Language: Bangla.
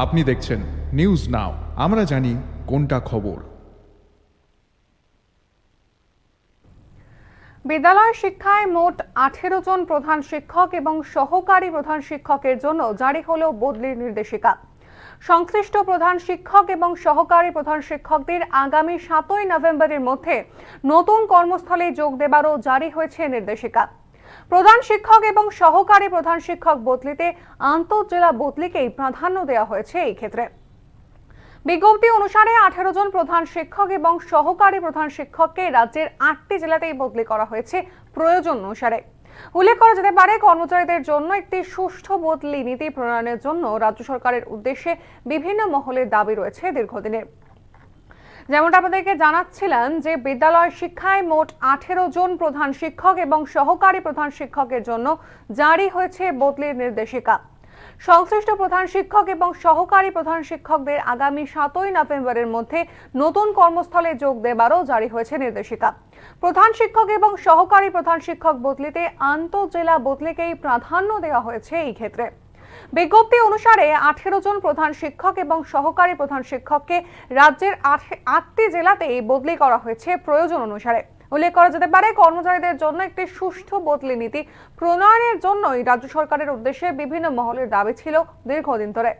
আপনি দেখছেন নিউজ নাও, আমরা জানি কোনটা খবর। বিদ্যালয় শিক্ষায় মোট 18 জন প্রধান শিক্ষক এবং সহকারী প্রধান শিক্ষকের জন্য জারি হলো বদলির নির্দেশিকা। সংশ্লিষ্ট প্রধান শিক্ষক এবং সহকারী প্রধান শিক্ষকদের আগামী 7ই নভেম্বরের মধ্যে নতুন কর্মস্থলে যোগ দেবারও জারি হয়েছে নির্দেশিকা। প্রধান শিক্ষক এবং সহকারী প্রধান শিক্ষক বদলিতে আন্তঃজেলা বদলিকেই প্রাধান্য দেওয়া হয়েছে। এই ক্ষেত্রে বিজ্ঞপ্তি অনুসারে 18 জন প্রধান শিক্ষক এবং সহকারী প্রধান শিক্ষককে রাজ্যের 8টি জেলাতেই বদলি করা হয়েছে প্রয়োজন অনুসারে। উল্লেখ করা যেতে পারে, কর্মচারীদের জন্য একটি সুষ্ঠু বদলি নীতি প্রণয়নের জন্য রাজ্য সরকারের উদ্দেশ্যে বিভিন্ন মহলের দাবি রয়েছে দীর্ঘদিনের। যেমনটা আপনাদেরকে জানাচ্ছিলেন যে বিদ্যালয় শিক্ষায় মোট 18 জন প্রধান শিক্ষক এবং সহকারী প্রধান শিক্ষকের জন্য জারি হয়েছে বদলির নির্দেশিকা। সংশ্লিষ্ট প্রধান শিক্ষক এবং সহকারী প্রধান শিক্ষকদের আগামী 7ই নভেম্বরের মধ্যে নতুন কর্মস্থলে যোগ দেবারও জারি হয়েছে নির্দেশিকা। প্রধান শিক্ষক এবং সহকারী প্রধান শিক্ষক বদলিতে আন্তঃজেলা বদলিকেই প্রাধান্য দেওয়া হয়েছে। এই ক্ষেত্রে বিজ্ঞপ্তি অনুসারে 18 জন প্রধান শিক্ষক এবং সহকারী প্রধান শিক্ষককে রাজ্যের 8টি জেলাতেই বদলি করা হয়েছে প্রয়োজন অনুসারে। উল্লেখ করা যেতে পারে, কর্মচারীদের জন্য একটি সুষ্ঠু বদলি নীতি প্রণয়নের জন্যই রাজ্য সরকারের উদ্দেশ্যে বিভিন্ন মহলের দাবি ছিল দীর্ঘদিন ধরে।